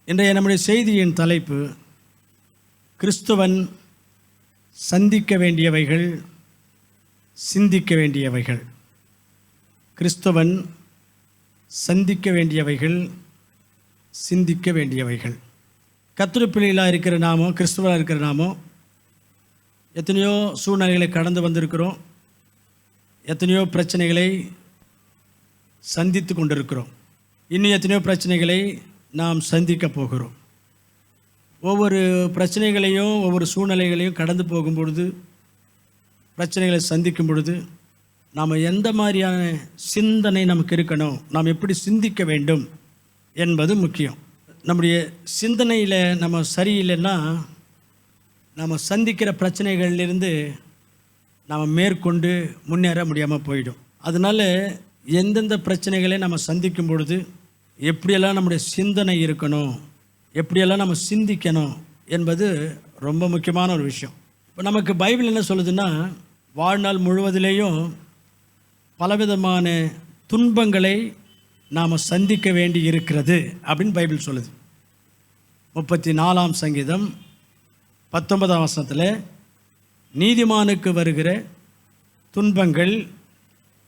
இன்றைய நம்முடைய செய்தியின் தலைப்பு கிறிஸ்துவன் சந்திக்க வேண்டியவைகள், சிந்திக்க வேண்டியவைகள். கிறிஸ்துவன் சந்திக்க வேண்டியவைகள், சிந்திக்க வேண்டியவைகள். கர்த்தருடைய பிள்ளைகளாக இருக்கிற நாமோ, கிறிஸ்துவராக இருக்கிற நாமோ எத்தனையோ சூழ்நிலைகளை கடந்து வந்திருக்கிறோம். எத்தனையோ பிரச்சனைகளை சந்தித்து கொண்டிருக்கிறோம். இன்னும் எத்தனையோ பிரச்சனைகளை நாம் சந்திக்க போகிறோம். ஒவ்வொரு பிரச்சனைகளையும், ஒவ்வொரு சூழ்நிலைகளையும் கடந்து போகும் பொழுது, பிரச்சனைகளை சந்திக்கும் பொழுது நாம் எந்த மாதிரியான சிந்தனை நமக்கு இருக்கணும், நாம் எப்படி சிந்திக்க வேண்டும் என்பது முக்கியம். நம்முடைய சிந்தனையில் நம்ம சரியில்லைன்னா நம்ம சந்திக்கிற பிரச்சனைகளிலிருந்து நாம் மேற்கொண்டு முன்னேற முடியாமல் போயிடும். அதனால் எந்தெந்த பிரச்சனைகளை நம்ம சந்திக்கும் பொழுது எப்படியெல்லாம் நம்முடைய சிந்தனை இருக்கணும், எப்படியெல்லாம் நம்ம சிந்திக்கணும் என்பது ரொம்ப முக்கியமான ஒரு விஷயம். இப்போ நமக்கு பைபிள் என்ன சொல்லுதுன்னா, வாழ்நாள் முழுவதிலேயும் பலவிதமான துன்பங்களை நாம் சந்திக்க வேண்டி இருக்கிறது அப்படின்னு பைபிள் சொல்லுது. 34ஆம் சங்கீதம் 19ஆம் வசனத்தில் நீதிமானுக்கு வருகிற துன்பங்கள்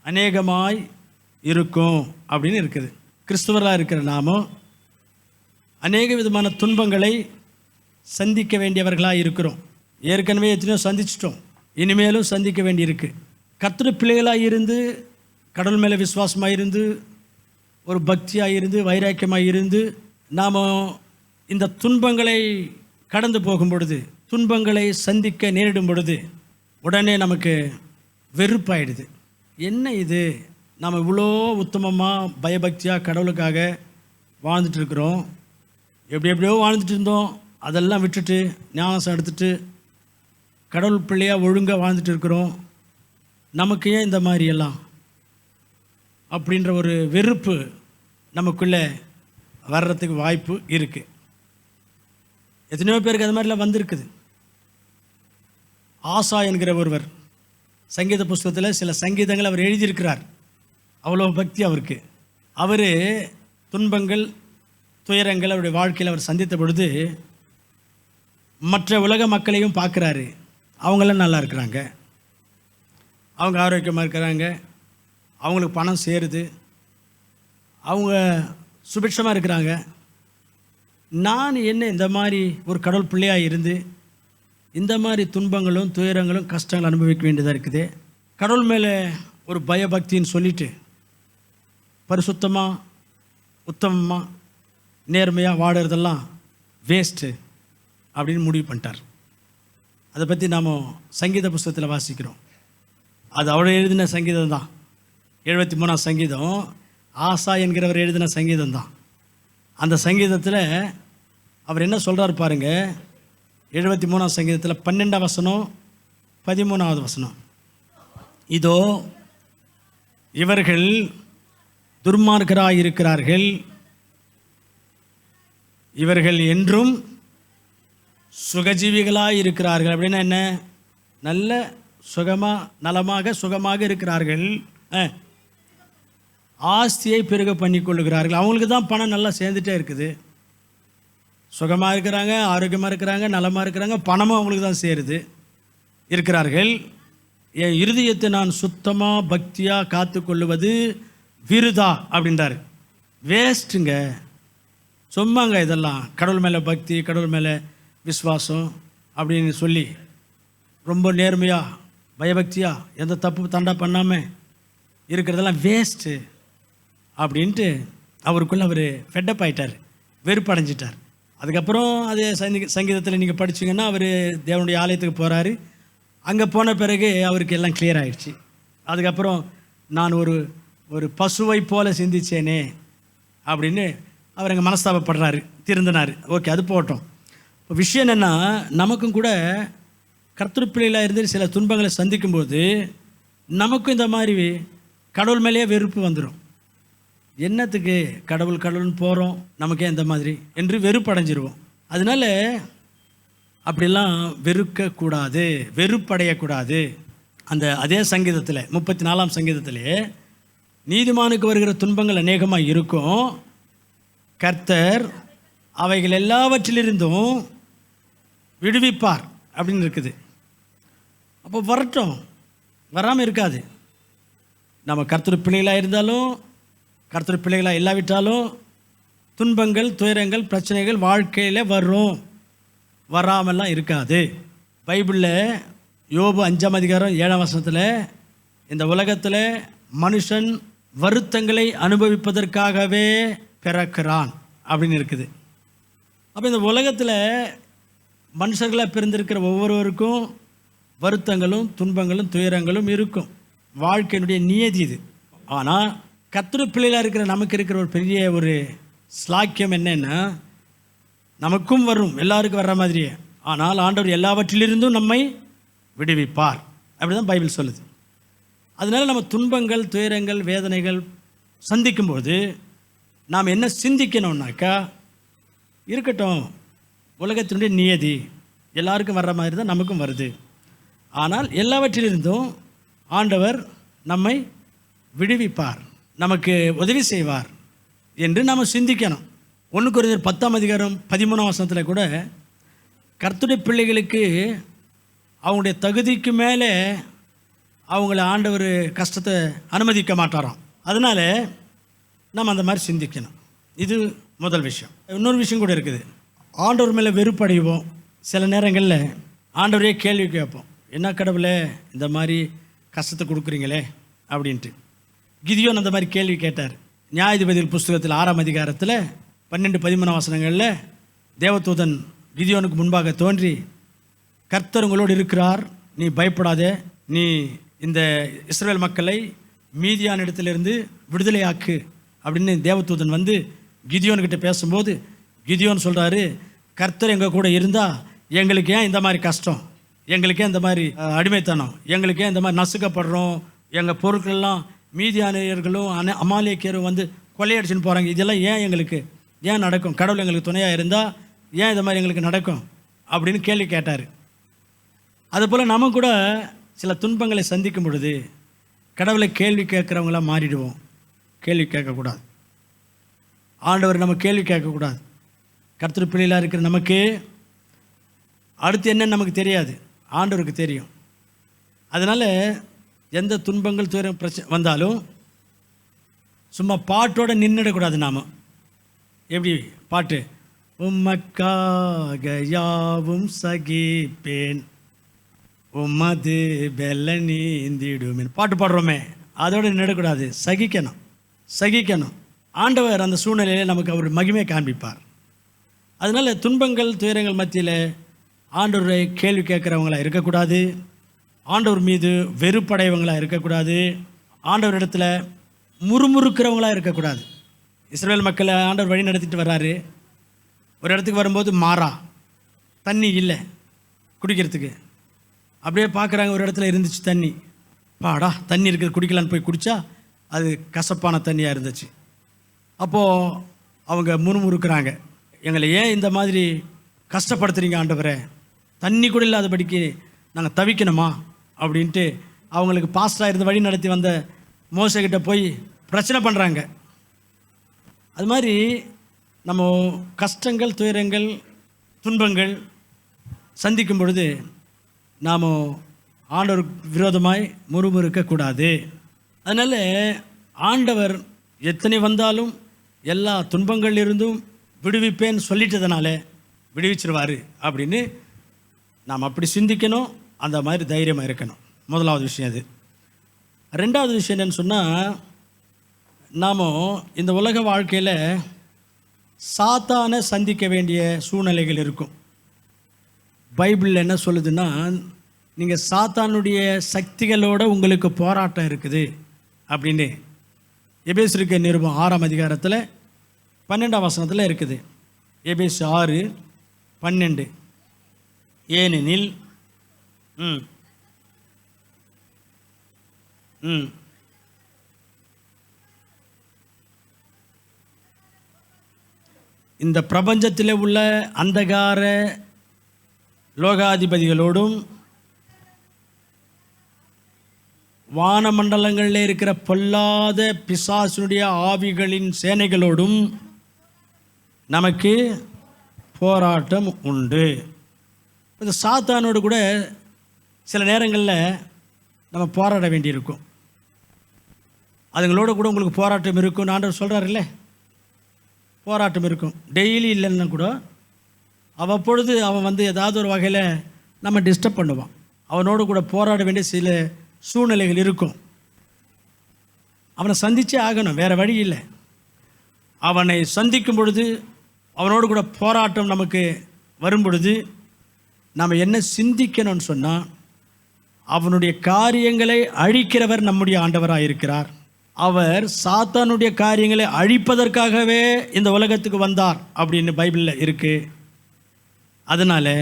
அநேகமாய் இருக்கும் அப்படின்னு இருக்குது. கிறிஸ்துவராக இருக்கிற நாமும் அநேக விதமான துன்பங்களை சந்திக்க வேண்டியவர்களாக இருக்கிறோம். ஏற்கனவே எத்தனையோ சந்திச்சிட்டோம், இனிமேலும் சந்திக்க வேண்டியிருக்கு. கர்த்தருடைய பிள்ளைகளாக இருந்து, கடவுள் மேலே விசுவாசமாக இருந்து, ஒரு பக்தியாக இருந்து, வைராக்கியமாக இருந்து நாம் இந்த துன்பங்களை கடந்து போகும் பொழுது, துன்பங்களை சந்திக்க நேரிடும் பொழுது உடனே நமக்கு வெறுப்பாயிடுது. என்ன இது, நாம் இவ்வளோ உத்தமமாக பயபக்தியாக கடவுளுக்காக வாழ்ந்துட்டு இருக்கிறோம், எப்படியோ வாழ்ந்துட்டு இருந்தோம், அதெல்லாம் விட்டுட்டு ஞானசம் எடுத்துட்டு கடவுள் பிள்ளையாக ஒழுங்காக வாழ்ந்துட்டு இருக்கிறோம், நமக்கு ஏன் இந்த மாதிரியெல்லாம் அப்படின்ற ஒரு வெறுப்பு நமக்குள்ளே வர்றதுக்கு வாய்ப்பு இருக்குது. எத்தனையோ பேருக்கு அது மாதிரிலாம் வந்திருக்குது. ஆசா என்கிற ஒருவர் சங்கீத புஸ்தகத்தில் சில சங்கீதங்கள் அவர் எழுதியிருக்கிறார். அவ்வளோ பக்தி அவருக்கு. அவர் துன்பங்கள், துயரங்கள் அவருடைய வாழ்க்கையில் அவர் சந்தித்த பொழுது மற்ற உலக மக்களையும் பார்க்குறாரு. அவங்களாம் நல்லா இருக்கிறாங்க, அவங்க ஆரோக்கியமாக இருக்கிறாங்க, அவங்களுக்கு பணம் சேருது, அவங்க சுபிட்சமாக இருக்கிறாங்க. நான் என்ன இந்த மாதிரி ஒரு கடவுள் பிள்ளையாக இருந்து இந்த மாதிரி துன்பங்களும் துயரங்களும் கஷ்டங்கள் அனுபவிக்க வேண்டியதாக இருக்குது. கடவுள் மேலே ஒரு பயபக்தின்னு சொல்லிட்டு பரிசுத்தமாக, உத்தமமாக, நேர்மையாக வாடுறதெல்லாம் வேஸ்ட்டு அப்படின்னு முடிவு பண்ணிட்டார். அதை பற்றி நாம் சங்கீத புஸ்தகத்தில் வாசிக்கிறோம். அது அவர் எழுதின சங்கீதம் தான். 73ஆம் சங்கீதம் ஆசா என்கிறவர் எழுதின சங்கீதம் தான். அந்த சங்கீதத்தில் அவர் என்ன சொல்கிறார் பாருங்க. 73ஆம் சங்கீதத்தில் 12ஆம் வசனம், 13ஆவது வசனம். இதோ இவர்கள் துர்மார்க்கராய் இருக்கிறார்கள், இவர்கள் என்றும் சுகஜீவிகளாய் இருக்கிறார்கள். அப்படின்னா என்ன, நல்ல சுகமாக இருக்கிறார்கள், ஆஸ்தியை பெருக பண்ணி கொள்ளுகிறார்கள். அவங்களுக்கு தான் பணம் நல்லா சேர்ந்துட்டே இருக்குது, சுகமாக இருக்கிறாங்க, ஆரோக்கியமாக இருக்கிறாங்க, நலமாக இருக்கிறாங்க, பணமும் அவங்களுக்கு தான் சேருது இருக்கிறார்கள். என் இருதயத்தை நான் சுத்தமாக பக்தியாக காத்து கொள்ளுவது விருதா அப்படின்றார். வேஸ்ட்டுங்க, சும்மாங்க இதெல்லாம். கடவுள் மேலே பக்தி, கடவுள் மேலே விசுவாசம் அப்படின்னு சொல்லி ரொம்ப நேர்மையாக பயபக்தியாக எந்த தப்பு தண்டா பண்ணாமல் இருக்கிறதெல்லாம் வேஸ்ட்டு அப்படின்ட்டு அவருக்குள்ளே அவர் ஃபெட்டப் ஆகிட்டார், வெறுப்படைஞ்சிட்டார். அதுக்கப்புறம் அதே சங்கீதத்தில் நீங்கள் படிச்சிங்கன்னா அவர் தேவனுடைய ஆலயத்துக்கு போகிறாரு. அங்கே போன பிறகு அவருக்கு எல்லாம் கிளியர் ஆகிடுச்சு. அதுக்கப்புறம் நான் ஒரு பசுவை போல சிந்திச்சேனே அப்படின்னு அவர் அங்கே மனஸ்தாபப்படுறாரு, திருந்தினார். ஓகே, அது போட்டோம். இப்போ விஷயம் என்னென்னா, நமக்கும் கூட கர்த்தருடைய பிள்ளைகளாக இருந்து சில துன்பங்களை சந்திக்கும்போது நமக்கும் இந்த மாதிரி கடவுள் மேலேயே வெறுப்பு வந்துடும். என்னத்துக்கு கடவுள்னு போகிறோம், நமக்கே இந்த மாதிரி என்று வெறுப்படைஞ்சிருவோம். அதனால அப்படிலாம் வெறுக்கக்கூடாது, வெறுப்படையக்கூடாது. அதே சங்கீதத்தில் 34ஆம் சங்கீதத்திலே நீதிமானுக்கு வருகிற துன்பங்கள் அநேகமாக இருக்கும், கர்த்தர் அவைகள் எல்லாவற்றிலிருந்தும் விடுவிப்பார் அப்படின்னு இருக்குது. அப்போ வரட்டும், வராமல் இருக்காது. நம்ம கர்த்தர் பிள்ளைகளாக இருந்தாலும் கர்த்தர் பிள்ளைகளாக இல்லாவிட்டாலும் துன்பங்கள், துயரங்கள், பிரச்சனைகள் வாழ்க்கையில் வரும், வராமலாம் இருக்காது. பைபிளில் யோபு 5ஆம் அதிகாரம் 7ஆம் வசனத்தில் இந்த உலகத்தில் மனுஷன் வருத்தங்களை அனுபவிப்பதற்காகவே பிறக்கிறான் அப்படின்னு இருக்குது. அப்போ இந்த உலகத்தில் மனுஷர்களாக பிறந்திருக்கிற ஒவ்வொருவருக்கும் வருத்தங்களும் துன்பங்களும் துயரங்களும் இருக்கும். வாழ்க்கையினுடைய நியதி இது. ஆனால் கர்த்தர் பிள்ளைகளாக இருக்கிற நமக்கு இருக்கிற ஒரு பெரிய ஒரு ஸ்லாக்கியம் என்னன்னா, நமக்கும் வரும், எல்லாருக்கும் வர்ற மாதிரியே, ஆனால் ஆண்டவர் எல்லாவற்றிலிருந்தும் நம்மை விடுவிப்பார். அப்படி தான் பைபிள் சொல்லுது. அதனால் நம்ம துன்பங்கள், துயரங்கள், வேதனைகள் சந்திக்கும்போது நாம் என்ன சிந்திக்கணும்னாக்கா, இருக்கட்டும், உலகத்தினுடைய நியதி, எல்லாருக்கும் வர்ற மாதிரி தான் நமக்கும் வருது, ஆனால் எல்லாவற்றிலிருந்தும் ஆண்டவர் நம்மை விடுவிப்பார், நமக்கு உதவி செய்வார் என்று நாம் சிந்திக்கணும். 1 கொரிந்தியர் 10ஆம் அதிகாரம் 13ஆம் வசனத்தில் கூட கர்த்தருடைய பிள்ளைகளுக்கு அவங்களுடைய தகுதிக்கு மேலே அவங்கள ஆண்டவர் கஷ்டத்தை அனுமதிக்க மாட்டாராம். அதனால் நம்ம அந்த மாதிரி சிந்திக்கணும். இது முதல் விஷயம். இன்னொரு விஷயம் கூட இருக்குது. ஆண்டவர் மேலே வெறுப்படைவோம். சில நேரங்களில் ஆண்டவரே கேள்வி கேட்போம், என்ன கடவுளே இந்த மாதிரி கஷ்டத்தை கொடுக்குறீங்களே அப்படின்ட்டு. கிதியோன் அந்த மாதிரி கேள்வி கேட்டார். நியாயாதிபதிகள் புஸ்தகத்தில் 6ஆம் அதிகாரத்தில் 12-13 வசனங்களில் தேவதூதன் கிதியோனுக்கு முன்பாக தோன்றி, கர்த்தர் உங்களோடு இருக்கிறார், நீ பயப்படாதே, நீ இந்த இஸ்ரவேல் மக்களை மீதியான இடத்திலிருந்து விடுதலையாக்கு அப்படின்னு தேவதூதன் வந்து கிதியோன்கிட்ட பேசும்போது கிதியோன் சொல்கிறாரு, கர்த்தர் எங்கள் கூட இருந்தால் எங்களுக்கு ஏன் இந்த மாதிரி கஷ்டம், எங்களுக்கு ஏன் இந்த மாதிரி அடிமைத்தனம், எங்களுக்கு ஏன் இந்த மாதிரி நசுக்கப்படுறோம், எங்கள் பொருட்கள்லாம் மீதியானியர்களும் அமாலேக்கியரும் வந்து கொள்ளையடிச்சுன்னு போகிறாங்க, இதெல்லாம் ஏன் நடக்கும், கடவுள் எங்களுக்கு துணையாக இருந்தால் ஏன் இந்த மாதிரி எங்களுக்கு நடக்கும் அப்படின்னு கேள்வி கேட்டார். அதுபோல் நம்ம கூட சில துன்பங்களை சந்திக்கும் பொழுது கடவுளை கேள்வி கேட்குறவங்களாம் மாறிடுவோம். கேள்வி கேட்கக்கூடாது. ஆண்டவர் நம்ம கேள்வி கேட்கக்கூடாது. கர்த்தர் பிள்ளைகளாக இருக்கிற நமக்கு அடுத்து என்னன்னு நமக்கு தெரியாது, ஆண்டவருக்கு தெரியும். அதனால் எந்த துன்பங்கள் துயரம் பிரச்சனை வந்தாலும் சும்மா பாட்டோடு நின்றுடக்கூடாது. நாம் எப்படி பாட்டு, உமக்காக யாவும் சகிப்பேன், உமது பெல்ல நீந்திடுமேன் பாட்டு பாடுறோமே, அதோடு நின்றுடக்கூடாது. சகிக்கணும். ஆண்டவர் அந்த சூழ்நிலையில் நமக்கு அவர் மகிமை காண்பிப்பார். அதனால் துன்பங்கள் துயரங்கள் மத்தியில் ஆண்டவரை கேள்வி கேட்குறவங்களாக இருக்கக்கூடாது, ஆண்டவர் மீது வெறுப்படைவங்களாக இருக்கக்கூடாது, ஆண்டவர் இடத்துல முறுமுறுக்கிறவங்களாக இருக்கக்கூடாது. இஸ்ரவேல் மக்களை ஆண்டவர் வழி நடத்திட்டு வர்றாரு. ஒரு இடத்துக்கு வரும்போது மாறா தண்ணி இல்லை குடிக்கிறதுக்கு. அப்படியே பார்க்குறாங்க, ஒரு இடத்துல இருந்துச்சு தண்ணி, பாடா தண்ணி இருக்குது குடிக்கலான்னு போய் குடித்தா அது கசப்பான தண்ணியாக இருந்துச்சு. அப்போது அவங்க முறுமுறுக்கிறாங்க, எங்களை ஏன் இந்த மாதிரி கஷ்டப்படுத்துறீங்க ஆண்டவரே, தண்ணி கூட இல்லாதபடிக்கு நாங்கள் தவிக்கணுமா அப்படின்ட்டு அவங்களுக்கு பாஸ்டாக இருந்து வழி நடத்தி வந்த மோசக்கிட்ட போய் பிரச்சனை பண்ணுறாங்க. அது மாதிரி நம்ம கஷ்டங்கள் துயரங்கள் துன்பங்கள் சந்திக்கும் பொழுது நாம் ஆண்டவர் விரோதமாய் முறுமுறுக்கக்கூடாது. அதனால் ஆண்டவர் எத்தனை வந்தாலும் எல்லா துன்பங்கள்லிருந்தும் விடுவிப்பேன்னு சொல்லிட்டதுனால விடுவிச்சிருவார் அப்படின்னு நாம் அப்படி சிந்திக்கணும். அந்த மாதிரி தைரியமாக இருக்கணும். முதலாவது விஷயம் அது. ரெண்டாவது விஷயம் என்னென்னு சொன்னால், நாம் இந்த உலக வாழ்க்கையில் சாத்தானை சந்திக்க வேண்டிய சூழ்நிலைகள் இருக்கும். பைபிளில் என்ன சொல்லுதுன்னா, நீங்கள் சாத்தானுடைய சக்திகளோடு உங்களுக்கு போராட்டம் இருக்குது அப்படின்னு எபேசியருக்கு நிருபம் 6ஆம் அதிகாரத்தில் 12ஆம் வசனத்தில் இருக்குது. எபேசு 6:12. ஏனெனில் இந்த பிரபஞ்சத்தில் உள்ள அந்தகார லோகாதிபதிகளோடும் வானமண்டலங்களில் இருக்கிற பொல்லாத பிசாசுடைய ஆவிகளின் சேனைகளோடும் நமக்கு போராட்டம் உண்டு. இந்த சாத்தானோடு கூட சில நேரங்களில் நம்ம போராட வேண்டியிருக்கும். அதுங்களோட கூட உங்களுக்கு போராட்டம் இருக்கும். ஆண்டவர் சொல்கிறாருல்ல, போராட்டம் இருக்கும். டெய்லி இல்லைன்னா கூட அவ்வப்பொழுது அவன் ஏதாவது ஒரு வகையில் நம்ம டிஸ்டர்ப் பண்ணுவான். அவனோடு கூட போராட வேண்டிய சில சூழ்நிலைகள் இருக்கும். அவனை சந்தித்தே ஆகணும், வேறு வழி இல்லை. அவனை சந்திக்கும் பொழுது, அவனோடு கூட போராட்டம் நமக்கு வரும் பொழுது நாம் என்ன சிந்திக்கணும்னு சொன்னால், அவனுடைய காரியங்களை அழிக்கிறவர் நம்முடைய ஆண்டவராக இருக்கிறார். அவர் சாத்தானுடைய காரியங்களை அழிப்பதற்காகவே இந்த உலகத்துக்கு வந்தார் அப்படின்னு பைபிளில் இருக்குது. அதனால்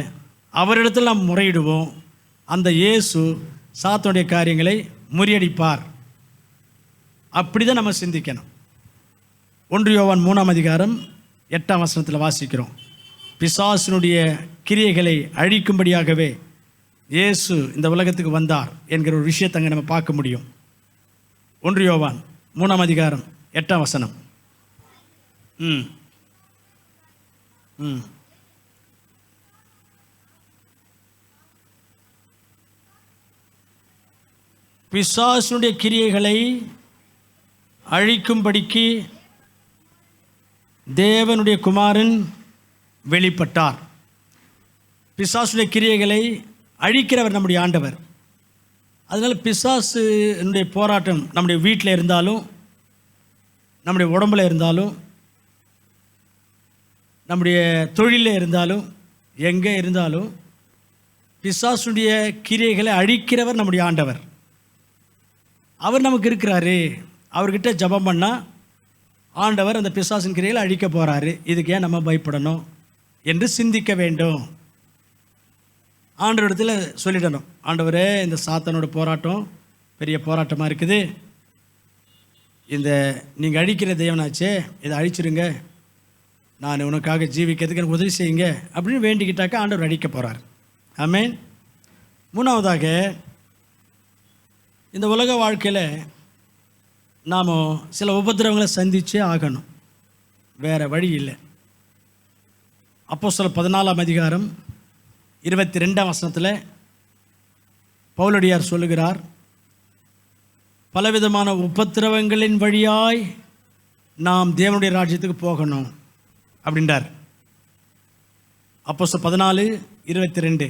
அவரிடத்தில் நாம் முறையிடுவோம். அந்த இயேசு சாத்தானுடைய காரியங்களை முறியடிப்பார். அப்படி தான் நம்ம சிந்திக்கணும். 1 யோவான் 3ஆம் அதிகாரம் 8ஆம் வசனத்தில் வாசிக்கிறோம். பிசாசினுடைய கிரியைகளை அழிக்கும்படியாகவே இயேசு இந்த உலகத்துக்கு வந்தார் என்கிற ஒரு விஷயத்தை அங்கே நம்ம பார்க்க முடியும். 1 யோவான் 3ஆம் அதிகாரம் 8ஆம் வசனம். பிசாசுடைய கிரியைகளை அழிக்கும்படிக்கு தேவனுடைய குமாரன் வெளிப்பட்டார். பிசாசுடைய கிரியைகளை அழிக்கிறவர் நம்முடைய ஆண்டவர். அதனால் பிசாசுடைய போராட்டம் நம்முடைய வீட்டில் இருந்தாலும், நம்முடைய உடம்பில் இருந்தாலும், நம்முடைய தொழிலில் இருந்தாலும், எங்கே இருந்தாலும் பிசாசுடைய கிரியைகளை அழிக்கிறவர் நம்முடைய ஆண்டவர். அவர் நமக்கு இருக்கிறாரு. அவர்கிட்ட ஜெபம் பண்ணால் ஆண்டவர் அந்த பிசாசின் கிரியைகளை அழிக்க போகிறாரு. இதுக்கு ஏன் நம்ம பயப்படணும் என்று சிந்திக்க வேண்டும். ஆண்டவரிடத்தில் சொல்லிடணும், ஆண்டவரே, இந்த சாத்தானோட போராட்டம் பெரிய போராட்டமாக இருக்குது. இந்த நீங்கள் அழிக்கிற தேவனாச்சே, இதை அழிச்சிருங்க, நான் உனக்காக ஜீவிக்கிறதுக்கு எனக்கு உதவி செய்யுங்க அப்படின்னு வேண்டிக்கிட்டாக்கா ஆண்டவர் அழிக்க போகிறார். ஆமென். 3ஆவதாக, இந்த உலக வாழ்க்கையில் நாம் சில உபத்திரவங்களை சந்தித்தே ஆகணும், வேறு வழி இல்லை. அப்போஸ்தலர் 14ஆம் அதிகாரம் 22ஆம் வசனத்தில் பவுலடியார் சொல்லுகிறார், பலவிதமான உபத்திரவங்களின் வழியாய் நாம் தேவனுடைய ராஜ்யத்துக்கு போகணும் அப்படின்றார். அப்போஸ்தலர் 14:22.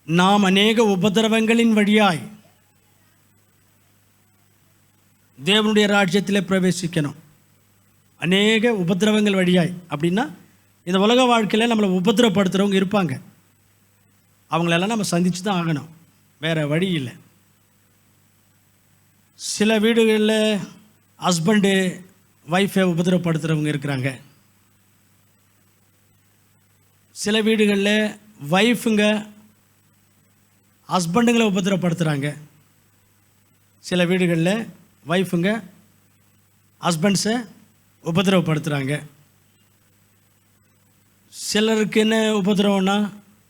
நாம் அநேக உபத்திரவங்களின் வழியாய் தேவனுடைய ராஜ்யத்தில் பிரவேசிக்கணும். அநேக உபத்திரவங்கள் வழியாய் அப்படின்னா, இந்த உலக வாழ்க்கையில் நம்மளை உபத்திரப்படுத்துகிறவங்க இருப்பாங்க. அவங்களெல்லாம் நம்ம சந்தித்து தான் ஆகணும், வேறு வழி இல்லை. சில வீடுகளில் ஹஸ்பண்டு ஒய்ஃபை உபத்திரப்படுத்துகிறவங்க இருக்கிறாங்க. சில வீடுகளில் ஒய்ஃபுங்க ஹஸ்பண்டுங்களை உபத்திரப்படுத்துகிறாங்க. சில வீடுகளில் ஒய்ஃபுங்க ஹஸ்பண்ட்ஸை உபத்திரவப்படுத்துகிறாங்க. சிலருக்கு என்ன உபத்திரவம்னா,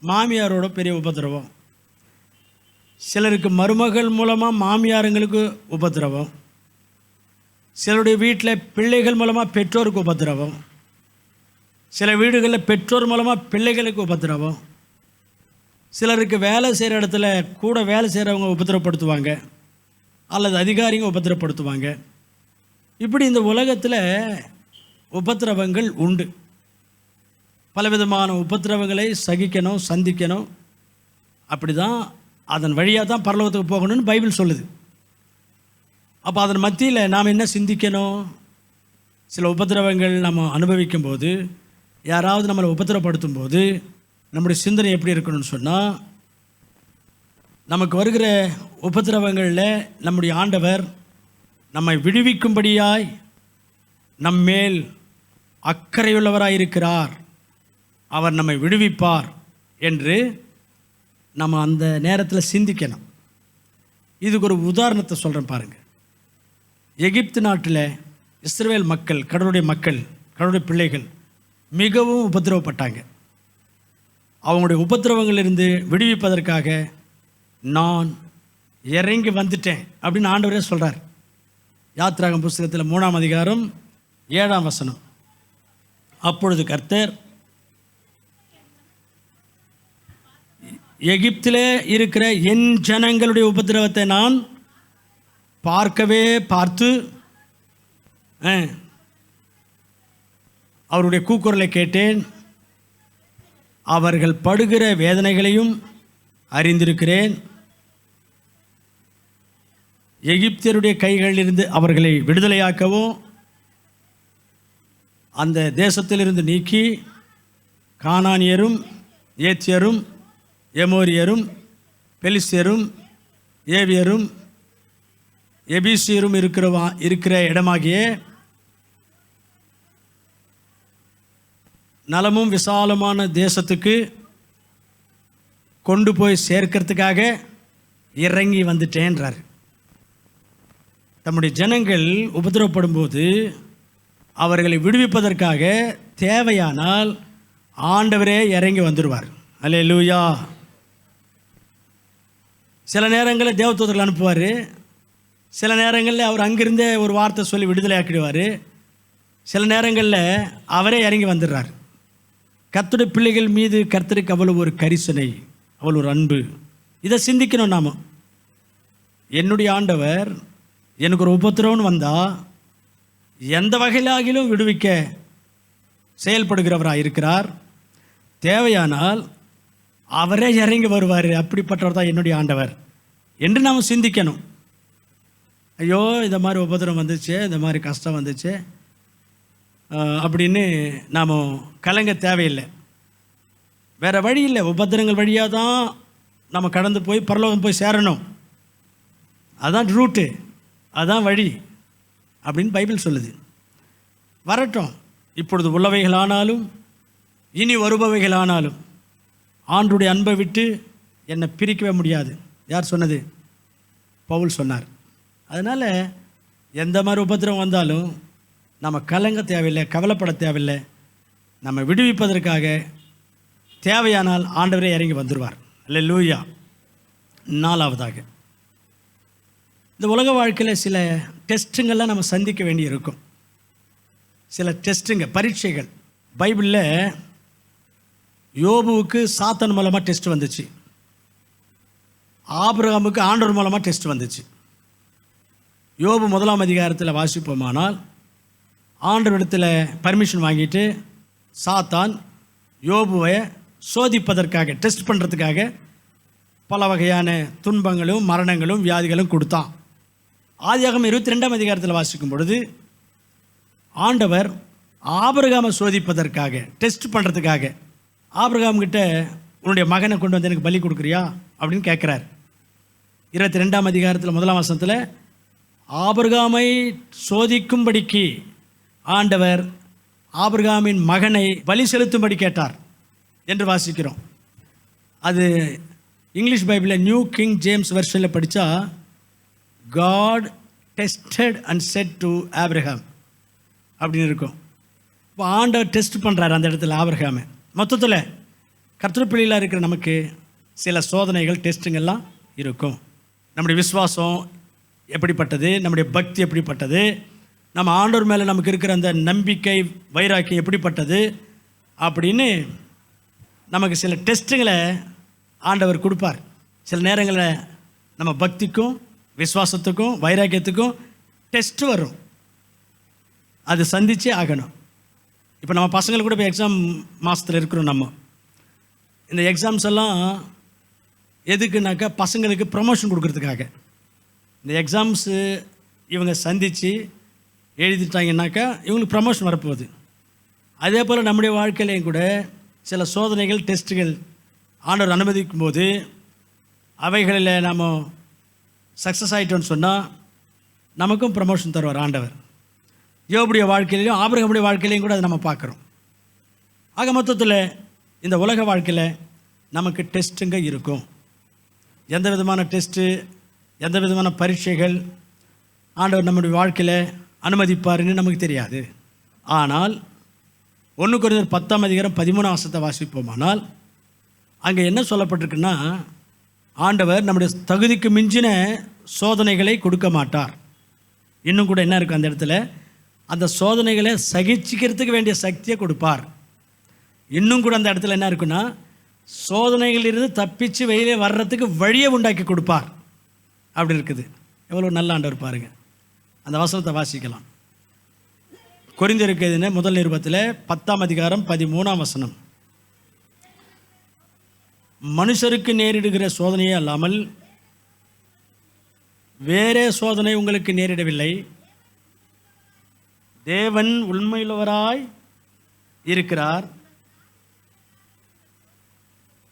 மாமியாரோட பெரிய உபத்திரவம். சிலருக்கு மருமகள் மூலமாக மாமியாருங்களுக்கு உபத்திரவம். சிலருடைய வீட்டில் பிள்ளைகள் மூலமாக பெற்றோருக்கு உபத்திரவம். சில வீடுகளில் பெற்றோர் மூலமாக பிள்ளைகளுக்கு உபத்திரவம். சிலருக்கு வேலை செய்கிற இடத்துல கூட வேலை செய்கிறவங்க உபத்திரப்படுத்துவாங்க, அல்லது அதிகாரிங்க உபத்திரப்படுத்துவாங்க. இப்படி இந்த உலகத்தில் உபத்திரவங்கள் உண்டு. பலவிதமான உபத்திரவங்களை சகிக்கணும், சந்திக்கணும். அப்படி தான் அதன் வழியாக தான் பரலோகத்துக்கு போகணும்னு பைபிள் சொல்லுது. அப்போ அதன் மத்தியில் நாம் என்ன சிந்திக்கணும்? சில உபத்திரவங்கள் நம்ம அனுபவிக்கும் போது, யாராவது நம்மளை உபத்திரப்படுத்தும் போது நம்முடைய சிந்தனை எப்படி இருக்கணும்னு சொன்னால், நமக்கு வருகிற உபத்திரவங்களில் நம்முடைய ஆண்டவர் நம்மை விடுவிக்கும்படியாய் நம்மேல் அக்கறையுள்ளவராக இருக்கிறார், அவர் நம்மை விடுவிப்பார் என்று நம்ம அந்த நேரத்தில் சிந்திக்கணும். இதுக்கு ஒரு உதாரணத்தை சொல்கிறேன் பாருங்கள். எகிப்து நாட்டில் இஸ்ரவேல் மக்கள், கடவுளுடைய மக்கள், கடவுளுடைய பிள்ளைகள் மிகவும் உபத்திரவப்பட்டாங்க. அவங்களுடைய உபத்திரவங்களிலிருந்து விடுவிப்பதற்காக நான் இறங்கி வந்துட்டேன் அப்படின்னு ஆண்டவரே சொல்கிறார். யாத்திராகம் புஸ்தகத்தில் 3ஆம் அதிகாரம் 7ஆம் வசனம். அப்பொழுது கர்த்தர் எகிப்திலே இருக்கிற என் ஜனங்களுடைய உபத்திரவத்தை நான் பார்த்து அவருடைய கூக்குரலை கேட்டேன். அவர்கள் படுகிற வேதனைகளையும் அறிந்திருக்கிறேன். எகிப்தியருடைய கைகளிலிருந்து அவர்களை விடுதலையாக்கவும் அந்த தேசத்திலிருந்து நீக்கி கானானியரும் ஏத்தியரும் எமோரியரும் பெலிஸ்தியரும் ஏவியரும் எபிசியரும் இருக்கிற இடமாகிய நலமும் விசாலமான தேசத்துக்கு கொண்டு போய் சேர்க்கிறதுக்காக இறங்கி வந்துட்டேன்றார். தம்முடைய ஜனங்கள் உபத்திரவப்படும் போது அவர்களை விடுவிப்பதற்காக தேவையானால் ஆண்டவரே இறங்கி வந்துடுவார். அல்லேலூயா. சில நேரங்களில் தேவதூதர்கள் அனுப்புவார். சில நேரங்களில் அவர் அங்கிருந்தே ஒரு வார்த்தை சொல்லி விடுதலை ஆக்கிடுவார். சில நேரங்களில் அவரே இறங்கி வந்துடுறார். கர்த்தருடைய பிள்ளைகள் மீது கர்த்தருக்கு அவ்வளவு ஒரு கரிசனை, அவ்வளோ ஒரு அன்பு. இதை சிந்திக்கணும் நாம். என்னுடைய ஆண்டவர் எனக்கு ஒரு உபத்திரவம்னு வந்தால் எந்த வகையிலாகிலும் விடுவிக்க செயல்படுகிறவராக இருக்கிறார். தேவையானால் அவரே இறங்கி வருவார். அப்படிப்பட்டவர் தான் என்னுடைய ஆண்டவர் என்று நாம் சிந்திக்கணும். ஐயோ இந்த மாதிரி உபத்திரம் வந்துச்சு, இந்த மாதிரி கஷ்டம் வந்துச்சு அப்படின்னு நாம் கலங்க தேவையில்லை. வேறு வழி இல்லை. உபத்திரங்கள் வழியாக தான் நம்ம கடந்து போய் பரலோகம் போய் சேரணும். அதுதான் ரூட்டு, அதுதான் வழி அப்படின்னு பைபிள் சொல்லுது. வரட்டும். இப்பொழுது உள்ளவைகளானாலும் இனி வருபவைகளானாலும் ஆண்டருடைய அன்பை விட்டு என்னை பிரிக்கவே முடியாது. யார் சொன்னது? பவுல் சொன்னார். அதனால் எந்த மாதிரி உபத்திரம் வந்தாலும் நம்ம கலங்க தேவையில்லை, கவலைப்பட தேவையில்லை. நம்ம விடுவிப்பதற்காக தேவையானால் ஆண்டவரே இறங்கி வந்துடுவார். அல்லேலூயா. 4வதாக, இந்த உலக வாழ்க்கையில் சில டெஸ்ட்டுங்கள்லாம் நம்ம சந்திக்க வேண்டி இருக்கும். சில டெஸ்ட்டுங்க, பரீட்சைகள். பைபிளில் யோபுவுக்கு சாத்தான் மூலமாக டெஸ்ட் வந்துச்சு. ஆபிரகாமுக்கு ஆண்டவர் மூலமாக டெஸ்ட் வந்துச்சு. யோபு 1ஆம் அதிகாரத்தில் வாசிப்போமானால் ஆண்டவரிடத்தில் பர்மிஷன் வாங்கிட்டு சாத்தான் யோபுவை சோதிப்பதற்காக, டெஸ்ட் பண்ணுறதுக்காக பல வகையான துன்பங்களும் மரணங்களும் வியாதிகளும் கொடுத்தான். ஆதியாகமம் 22ஆம் அதிகாரத்தில் வாசிக்கும் பொழுது ஆண்டவர் ஆபிரகாமை சோதிப்பதற்காக, டெஸ்ட் பண்ணுறதுக்காக ஆபிரகாம் கிட்ட உன்னுடைய மகனை கொண்டு வந்து எனக்கு பலி கொடுக்குறியா அப்படின்னு கேட்குறார். 22ஆம் அதிகாரத்தில் 1ஆம் வசனத்தில் ஆபிரகாமை சோதிக்கும்படிக்கு ஆண்டவர் ஆபிரகாமின் மகனை பலி செலுத்தும்படி கேட்டார் என்று வாசிக்கிறோம். அது இங்கிலீஷ் பைபிளில் நியூ கிங் ஜேம்ஸ் வெர்ஷனில் படித்தா God tested and said to Abraham அப்படின்னு இருக்கும். இப்போ ஆண்டவர் டெஸ்ட் பண்ணுறாரு அந்த இடத்துல ஆபிரகாமை. மொத்தத்தில் கர்த்தருடைய பிள்ளைகளாக இருக்கிற நமக்கு சில சோதனைகள், டெஸ்ட்டுங்கள்லாம் இருக்கும். நம்முடைய விசுவாசம் எப்படிப்பட்டது, நம்முடைய பக்தி எப்படிப்பட்டது, நம்ம ஆண்டவர் மேலே நமக்கு இருக்கிற அந்த நம்பிக்கை, வைராக்கியம் எப்படிப்பட்டது அப்படின்னு நமக்கு சில டெஸ்ட்டுங்களை ஆண்டவர் கொடுப்பார். சில நேரங்களில் நம்ம பக்திக்கும் விசுவாசத்துக்கும் வைராக்கியத்துக்கும் டெஸ்ட்டு வரும். அது சந்திச்சே ஆகணும். இப்போ நம்ம பசங்களுக்கு கூட இப்போ எக்ஸாம் மாதத்தில் இருக்கிறோம். நம்ம இந்த எக்ஸாம்ஸ் எல்லாம் எதுக்குனாக்கா பசங்களுக்கு ப்ரமோஷன் கொடுக்கறதுக்காக. இந்த எக்ஸாம்ஸு இவங்க சந்தித்து எழுதிட்டாங்கன்னாக்கா இவங்களுக்கு ப்ரமோஷன் வரப்போகுது. அதே போல் நம்முடைய வாழ்க்கையிலையும் கூட சில சோதனைகள், டெஸ்ட்டுகள் ஆண்டவர் அனுமதிக்கும் போது அவைகளில் நம்ம சக்ஸஸ் ஆகிட்டோன்னு சொன்னால் நமக்கும் ப்ரமோஷன் தருவார் ஆண்டவர். யோபுடைய வாழ்க்கையிலையும் ஆபிரகாமுடைய வாழ்க்கையிலையும் கூட அதை நம்ம பார்க்குறோம். ஆக மொத்தத்தில் இந்த உலக வாழ்க்கையில் நமக்கு டெஸ்ட்டுங்க இருக்கும். எந்த விதமான டெஸ்ட்டு, எந்த விதமான பரீட்சைகள் ஆண்டவர் நம்முடைய வாழ்க்கையில் அனுமதிப்பாருன்னு நமக்கு தெரியாது. ஆனால் 1 கொரிந்தியர் 10ஆம் அதிகாரம் 13ஆம் வசனத்தை வாசிப்போமானால் அங்கே என்ன சொல்லப்பட்டிருக்குன்னா, ஆண்டவர் நம்முடைய தகுதிக்கு மிஞ்சின சோதனைகளை கொடுக்க மாட்டார். இன்னும் கூட என்ன இருக்குது அந்த இடத்துல, அந்த சோதனைகளை சகிச்சிக்கிறதுக்கு வேண்டிய சக்தியை கொடுப்பார். இன்னும் கூட அந்த இடத்துல என்ன இருக்குன்னா, சோதனைகளிலிருந்து தப்பிச்சு வெளியே வர்றதுக்கு வழியை உண்டாக்கி கொடுப்பார். அப்படி இருக்குது. எவ்வளோ நல்ல ஆண்டவர் பாருங்கள். அந்த வசனத்தை வாசிக்கலாம். கொரிந்தியருக்கு எழுதின முதல் நிருபத்தில் 10ஆம் அதிகாரம் 13ஆம் வசனம். மனுஷருக்கு நேரிடுகிற சோதனையே அல்லாமல் வேறே சோதனை உங்களுக்கு நேரிடவில்லை. தேவன் உண்மையுள்ளவராய் இருக்கிறார்.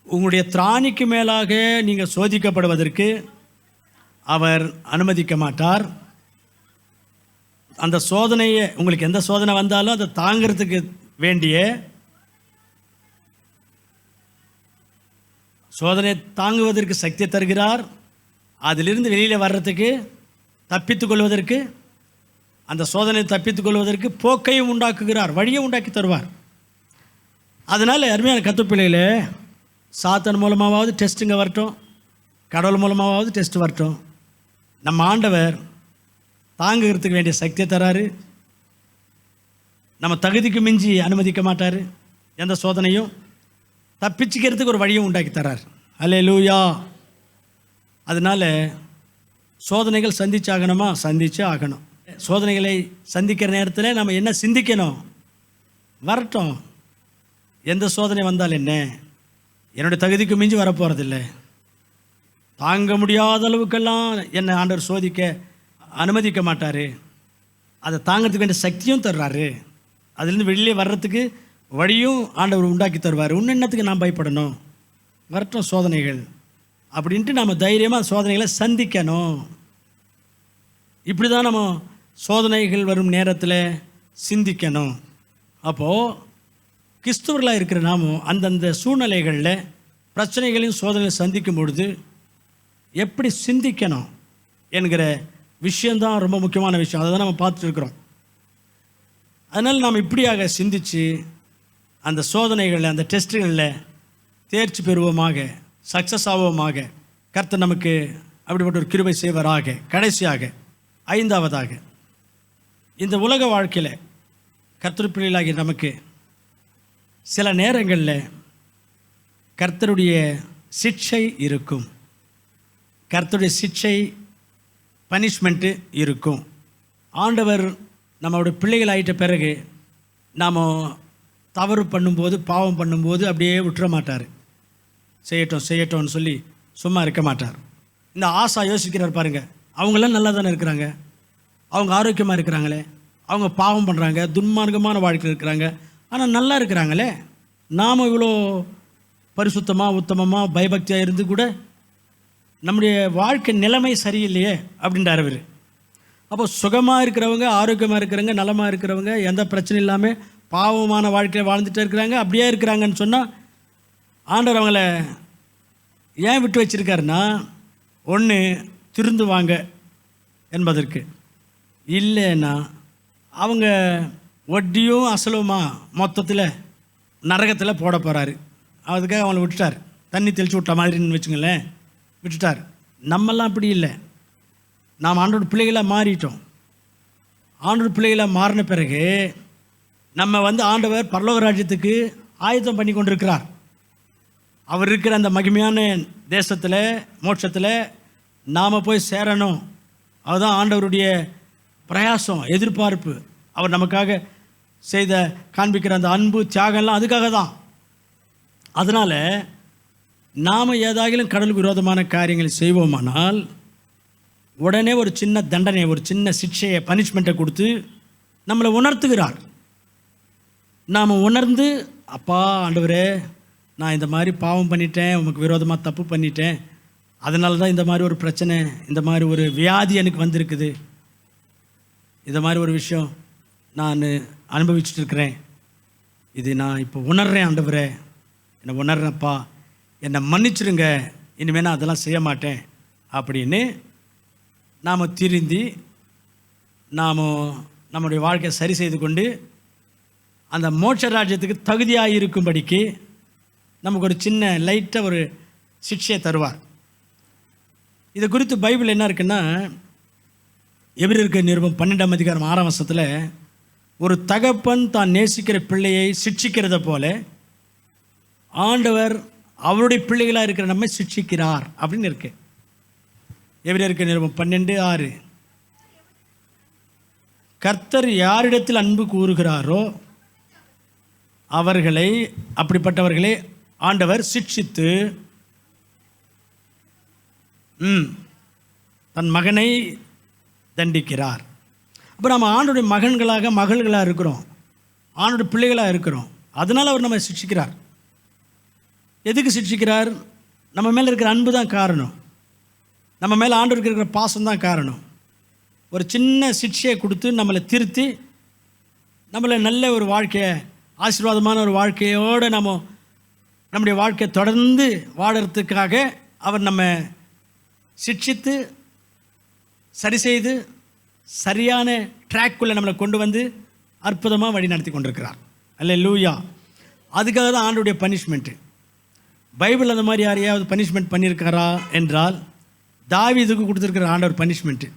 உங்களுடைய திராணிக்கு மேலாக நீங்கள் சோதிக்கப்படுவதற்கு அவர் அனுமதிக்க மாட்டார். அந்த சோதனையை, உங்களுக்கு எந்த சோதனை வந்தாலும் அதை தாங்கிறதுக்கு வேண்டிய சோதனையை தாங்குவதற்கு சக்தியை தருகிறார். அதிலிருந்து வெளியில் வர்றதுக்கு, தப்பித்து கொள்வதற்கு, அந்த சோதனையை தப்பித்துக் கொள்வதற்கு போக்கையும் உண்டாக்குகிறார், வழியை உண்டாக்கி தருவார். அதனால் அருமையான கத்துப்பிள்ளைகளே, சாத்தன் மூலமாவது டெஸ்ட்டுங்க வரட்டும், கடவுள் மூலமாவது டெஸ்ட் வரட்டும், நம்ம ஆண்டவர் தாங்குகிறதுக்கு வேண்டிய சக்தியை தராரு. நம்ம தகுதிக்கு மிஞ்சி அனுமதிக்க மாட்டார். எந்த சோதனையும் தப்பிச்சுக்கிறதுக்கு ஒரு வழியும் உண்டாக்கி தரார். அல்லேலூயா. அதனால் சோதனைகள் சந்திச்சாகணுமா? சந்திச்சு ஆகணும். சோதனைகளை சந்திக்கிற நேரத்தில் நம்ம என்ன சிந்திக்கணும்? வரட்டும், எந்த சோதனை வந்தால் என்ன, என்னுடைய தகுதிக்கு மிஞ்சி வரப்போகிறதில்லை. தாங்க முடியாத அளவுக்கெல்லாம் என்னை ஆண்டவர் சோதிக்க அனுமதிக்க மாட்டார். அதை தாங்கிறதுக்கு வேண்டிய சக்தியும் தர்றாரு. அதுலேருந்து வெளியே வர்றதுக்கு வழியும் ஆண்டவர் உண்டாக்கி தருவார். என்னத்துக்கு நான் பயப்படணும்? வரட்டும் சோதனைகள் அப்படின்ட்டு நம்ம தைரியமாக சோதனைகளை சந்திக்கணும். இப்படி தான் நம்ம சோதனைகள் வரும் நேரத்தில் சிந்திக்கணும். அப்போது கிறிஸ்தவர்களாக இருக்கிற நாமும் அந்தந்த சூழ்நிலைகளில் பிரச்சனைகளையும் சோதனைகளை சந்திக்கும் பொழுது எப்படி சிந்திக்கணும் என்கிற விஷயந்தான் ரொம்ப முக்கியமான விஷயம். அதை தான் நம்ம பார்த்துருக்குறோம். அதனால் நாம் இப்படியாக சிந்தித்து அந்த சோதனைகளில், அந்த டெஸ்ட்டுகளில் தேர்ச்சி பெறுவோமாக, சக்ஸஸ் ஆவோமாக. கர்த்தர் நமக்கு அப்படிப்பட்ட ஒரு கிருபை செய்வராக. கடைசியாக 5ஆவதாக, இந்த உலக வாழ்க்கையில் கர்த்தர் பிள்ளைகளாகி நமக்கு சில நேரங்களில் கர்த்தருடைய சிக்ஷை இருக்கும். கர்த்தருடைய சிக்ஷை, பனிஷ்மெண்ட்டு இருக்கும். ஆண்டவர் நம்மளுடைய பிள்ளைகள் ஆகிட்ட பிறகு நாம் தவறு பண்ணும்போது, பாவம் பண்ணும்போது அப்படியே விட்டுற மாட்டார். செய்யட்டும் செய்யட்டும்னு சொல்லி சும்மா இருக்க மாட்டார். இந்த ஆசா யோசிக்கிறார் பாருங்கள். அவங்களாம் நல்லா தானே இருக்கிறாங்க, அவங்க ஆரோக்கியமாக இருக்கிறாங்களே, அவங்க பாவம் பண்ணுறாங்க, துன்மார்க்கமான வாழ்க்கை இருக்கிறாங்க, ஆனால் நல்லா இருக்கிறாங்களே, நாம் இவ்வளோ பரிசுத்தமாக உத்தமமாக பயபக்தியாக இருந்து கூட நம்முடைய வாழ்க்கை நிலைமை சரியில்லையே அப்படின்றார் அவர். அப்போ சுகமாக இருக்கிறவங்க, ஆரோக்கியமாக இருக்கிறவங்க, நலமாக இருக்கிறவங்க, எந்த பிரச்சனையும் இல்லாமல் பாவமான வாழ்க்கையை வாழ்ந்துட்டு இருக்கிறாங்க, அப்படியே இருக்கிறாங்கன்னு சொன்னால் ஆண்டவர் அவங்கள ஏன் விட்டு வச்சுருக்காருன்னா, ஒன்று திருந்துவாங்க என்பதற்கு, இல்லைன்னா அவங்க வட்டியும் அசலுமா மொத்தத்தில் நரகத்தில் போட போகிறாரு. அதுக்காக அவங்கள விட்டுட்டார். தண்ணி தெளித்து விட்ட மாதிரின்னு வச்சுங்களேன், விட்டுட்டார். நம்மெல்லாம் அப்படி இல்லை. நாம் ஆண்டோட பிள்ளைகளாக மாறிட்டோம். ஆண்டோட பிள்ளைகளாக மாறின பிறகு நம்ம ஆண்டவர் பரலோக ராஜ்யத்துக்கு ஆயத்தம் பண்ணி கொண்டிருக்கிறார். அவர் இருக்கிற அந்த மகிமையான தேசத்தில், மோட்சத்தில் நாம் போய் சேரணும். அதுதான் ஆண்டவருடைய பிரயாசம், எதிர்பார்ப்பு. அவர் நமக்காக செய்த காண்பிக்கிற அந்த அன்பு, தியாகம்லாம் அதுக்காக தான். அதனால் நாம் ஏதாகிலும் கடவுளுக்கு விரோதமான காரியங்களை செய்வோமானால் உடனே ஒரு சின்ன தண்டனை, ஒரு சின்ன சிக்ஷையை, பனிஷ்மெண்ட்டை கொடுத்து நம்மளை உணர்த்துகிறார். நாம் உணர்ந்து, அப்பா ஆண்டவரே, நான் இந்த மாதிரி பாவம் பண்ணிட்டேன், உமக்கு விரோதமாக தப்பு பண்ணிட்டேன், அதனால தான் இந்த மாதிரி ஒரு பிரச்சனை, இந்த மாதிரி ஒரு வியாதி எனக்கு வந்திருக்குது, இந்த மாதிரி ஒரு விஷயம் நான் அனுபவிச்சுட்டு இருக்கிறேன், இது நான் இப்போ உணர்றேன் ஆண்டவரே, என்னை உணர்றேன்ப்பா, என்னை மன்னிச்சிருங்க, இனிமேல் நான் அதெல்லாம் செய்ய மாட்டேன் அப்படின்னு நாம் திருந்தி நாம் நம்முடைய வாழ்க்கையை சரி செய்து கொண்டு அந்த மோட்ச ராஜ்யத்துக்கு தகுதியாக இருக்கும்படிக்கு நமக்கு ஒரு சின்ன லைட்டாக ஒரு சிக்ஷையை தருவார். இதை குறித்து பைபிள் என்ன இருக்குன்னா, எபிரெயருக்கு நிருபம் 12ஆம் அதிகாரம் 6ஆம் வசனத்தில், ஒரு தகப்பன் தான் நேசிக்கிற பிள்ளையை சிட்சிக்கிறத போல ஆண்டவர் அவருடைய பிள்ளைகளாக இருக்கிற நம்மை சிட்சிக்கிறார் அப்படின்னு இருக்கு. எபிரெயருக்கு நிருபம் 12:6. கர்த்தர் யாரிடத்தில் அன்பு கூறுகிறாரோ அப்படிப்பட்டவர்களை ஆண்டவர் சிட்சித்து தன் மகனை தண்டிக்கிறார். அப்போ நம்ம ஆண்டோடைய மகள்களாக இருக்கிறோம், ஆண்டோடைய பிள்ளைகளாக இருக்கிறோம். அதனால் அவர் நம்ம சிட்சிக்கிறார். எதுக்கு சிட்சிக்கிறார்? நம்ம மேலே இருக்கிற அன்பு தான் காரணம், நம்ம மேலே ஆண்டவருக்கு இருக்கிற பாசம் தான் காரணம். ஒரு சின்ன சிட்சையை கொடுத்து நம்மளை திருத்தி நம்மளை நல்ல ஒரு வாழ்க்கையை, ஆசீர்வாதமான ஒரு வாழ்க்கையோடு நம்முடைய வாழ்க்கையை தொடர்ந்து வாழறதுக்காக அவர் நம்ம சிட்சித்து சரி செய்து சரியான ட்ராக்குள்ளே நம்மளை கொண்டு வந்து அற்புதமாக வழி நடத்தி கொண்டிருக்கிறார். அல்லேலூயா. அதுக்காக தான் ஆண்டவருடைய பனிஷ்மெண்ட்டு. பைபிள் அந்த மாதிரி யாரையாவது பனிஷ்மெண்ட் பண்ணியிருக்காரா என்றால் தாவீதுக்கு கொடுத்துருக்கிற ஆண்டவர் பனிஷ்மெண்ட்டு.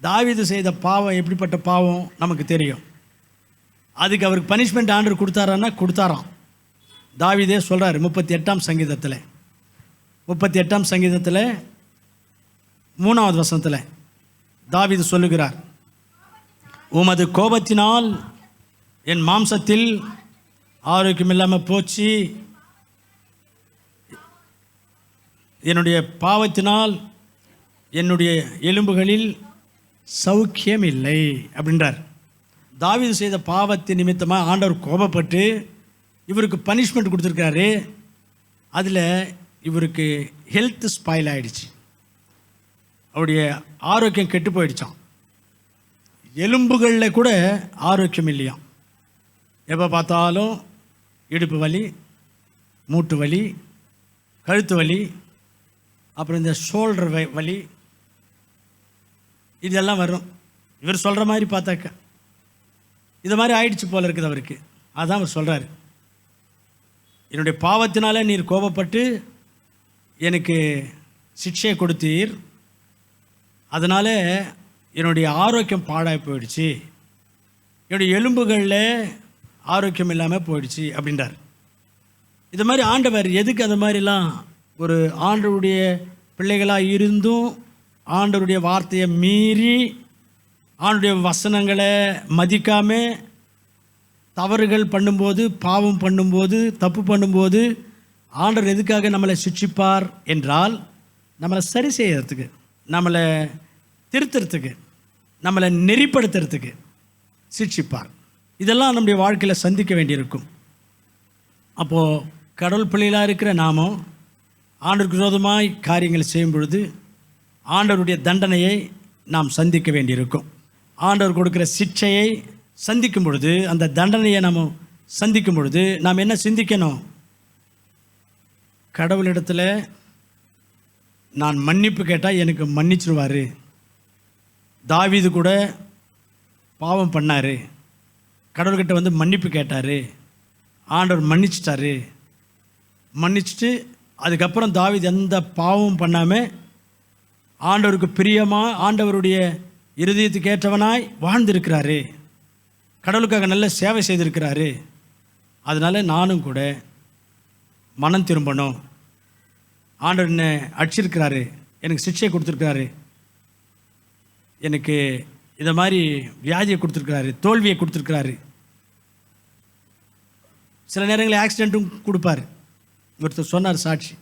தாவீது செய்த பாவம் எப்படிப்பட்ட பாவம் நமக்கு தெரியும். அதுக்கு அவருக்கு பனிஷ்மெண்ட் ஆண்டவர் கொடுத்தாரான்னா கொடுத்தாராம். தாவீதே சொல்கிறார் 38ஆம் சங்கீதத்தில் 3ஆவது வசனத்தில் தாவீது சொல்லுகிறார், உமது கோபத்தினால் என் மாம்சத்தில் ஆரோக்கியம் இல்லாமல் போச்சு, என்னுடைய பாவத்தினால் என்னுடைய எலும்புகளில் சௌக்கியம் இல்லை அப்படின்றார். தாவீது செய்த பாவத்தின் நிமித்தமாக ஆண்டவர் கோபப்பட்டு இவருக்கு பனிஷ்மெண்ட் கொடுத்துருக்காரு. அதில் இவருக்கு ஹெல்த் ஸ்பாயில் ஆகிடுச்சு, அவருடைய ஆரோக்கியம் கெட்டு போயிடுச்சான். எலும்புகளில் கூட ஆரோக்கியம் இல்லையாம். எப்போ பார்த்தாலும் இடுப்பு வலி, மூட்டு வலி, கழுத்து வலி, அப்புறம் இந்த ஷோல்டர் வலி, இதெல்லாம் வரும். இவர் சொல்கிற மாதிரி பார்த்தாக்க இது மாதிரி ஆயிடுச்சு போல இருக்குது அவருக்கு. அதான் அவர் சொல்கிறார், என்னுடைய பாவத்தினால நீர் கோபப்பட்டு எனக்கு சிக்ஷையை கொடுத்தீர், அதனால் என்னுடைய ஆரோக்கியம் பாழாய் போயிடுச்சு, என்னுடைய எலும்புகளில் ஆரோக்கியம் இல்லாமல் போயிடுச்சு அப்படின்றார். இது மாதிரி ஆண்டவர் எதுக்கு அது மாதிரிலாம் ஒரு ஆண்டவருடைய பிள்ளைகளாக இருந்தும் ஆண்டவருடைய வார்த்தையை மீறி ஆண்டவருடைய வசனங்களை மதிக்காமல் தவறுகள் பண்ணும்போது, பாவம் பண்ணும்போது, தப்பு பண்ணும்போது ஆண்டவர் எதுக்காக நம்மளை சிட்சிப்பார் என்றால் நம்மளை சரி செய்யறதுக்கு, நம்மளை திருத்துறதுக்கு, நம்மளை நெறிப்படுத்துறதுக்கு சிட்சிப்பார். இதெல்லாம் நம்முடைய வாழ்க்கையில் சந்திக்க வேண்டியிருக்கும். அப்போது கடவுள் பிள்ளைகளாக இருக்கிற நாமும் ஆண்டவருக்கு விரோதமாய் காரியங்களை செய்யும் பொழுது ஆண்டவருடைய தண்டனையை நாம் சந்திக்க வேண்டியிருக்கும். ஆண்டவர் கொடுக்குற சிட்சையை சந்திக்கும் பொழுது, அந்த தண்டனையை நாம் சந்திக்கும் பொழுது நாம் என்ன சிந்திக்கணும்? கடவுளிடத்தில் நான் மன்னிப்பு கேட்டால் எனக்கு மன்னிச்சிருவார். தாவீது கூட பாவம் பண்ணார், கடவுள்கிட்ட வந்து மன்னிப்பு கேட்டார், ஆண்டவர் மன்னிச்சிட்டாரு. மன்னிச்சுட்டு அதுக்கப்புறம் தாவீது எந்த பாவமும் பண்ணாமல் ஆண்டவருக்கு பிரியமாக ஆண்டவருடைய இருதயத்துக்கு ஏற்றவனாய் வாழ்ந்திருக்கிறாரு, கடவுளுக்காக நல்ல சேவை செய்திருக்கிறாரு. அதனால் நானும் கூட மனம் திரும்பணும். ஆண்டவர் என்னை அடிச்சிருக்கிறாரு, எனக்கு சிக்ஷை கொடுத்துருக்கிறாரு, எனக்கு இதை மாதிரி வியாதியை கொடுத்துருக்கிறாரு, தோல்வியை கொடுத்துருக்கிறாரு, சில நேரங்களில் ஆக்சிடெண்ட்டும் கொடுப்பார். ஒருத்தர் சொன்னார் சாட்சி,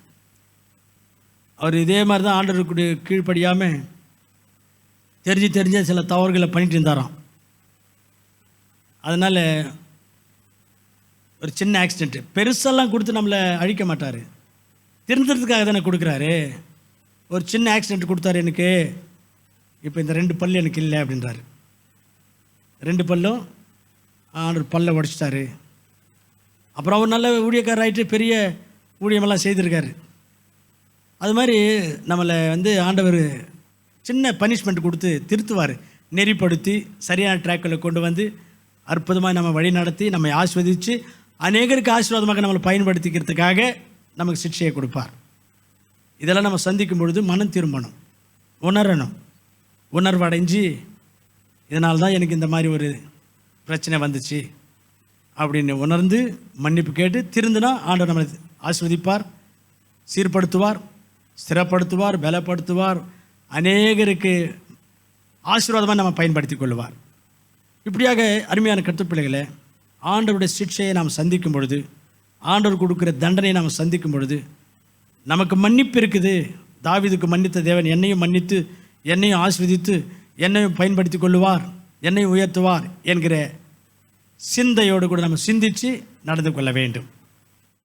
அவர் இதே மாதிரி தான் ஆண்டவருக்கு கீழ்ப்படியாமல் தெரிஞ்ச சில தவறுகளை பண்ணிட்டு இருந்தாராம். அதனால் ஒரு சின்ன ஆக்சிடெண்ட்டு, பெருசெல்லாம் கொடுத்து நம்மளை அழிக்க மாட்டார், திருந்துறதுக்காக தானே கொடுக்குறாரு. ஒரு சின்ன ஆக்சிடெண்ட் கொடுத்தாரு எனக்கு, இப்போ இந்த 2 பல்லு எனக்கு இல்லை அப்படின்றாரு. 2 பல்லும் ஆண்டவர் பல்லை உடைச்சிட்டாரு. அப்புறம் அவர் நல்ல ஊழியக்காரராயிட்டு பெரிய ஊழியமெல்லாம் செய்திருக்காரு. அது மாதிரி நம்மளை வந்து ஆண்டவர் சின்ன பனிஷ்மெண்ட் கொடுத்து திருத்துவார், நெறிப்படுத்தி சரியான ட்ராக்கில் கொண்டு வந்து அற்புதமாக நம்ம வழி நடத்தி நம்மை ஆஸ்வதித்து அநேகருக்கு ஆசீர்வாதமாக நம்மளை பயன்படுத்திக்கிறதுக்காக நமக்கு சிக்ஷையை கொடுப்பார். இதெல்லாம் நம்ம சந்திக்கும் பொழுது மனம் திரும்பணும். உணரணும். உணர்வடைஞ்சு இதனால தான் எனக்கு இந்த மாதிரி ஒரு பிரச்சனை வந்துச்சு அப்படின்னு உணர்ந்து மன்னிப்பு கேட்டு திருந்தினா ஆண்டவர் நம்மளை ஆசீர்வதிப்பார், சீர்படுத்துவார், ஸ்திரப்படுத்துவார், பலப்படுத்துவார், அநேகருக்கு ஆசீர்வாதமாக நம்ம பயன்படுத்தி கொள்வார். இப்படியாக அருமையான கர்த்தப்பிள்ளைகளே, ஆண்டவருடைய சிக்ஷையை நாம் சந்திக்கும் பொழுது, ஆண்டவர் கொடுக்குற தண்டனையை நாம் சந்திக்கும் பொழுது நமக்கு மன்னிப்பு இருக்குது. தாவீதுக்கு மன்னித்த தேவன் என்னையும் மன்னித்து என்னையும் ஆசீர்வதித்து என்னையும் பயன்படுத்தி கொள்ளுவார், என்னையும் உயர்த்துவார் என்கிற சிந்தையோடு கூட நம்ம சிந்தித்து நடந்து கொள்ள வேண்டும்.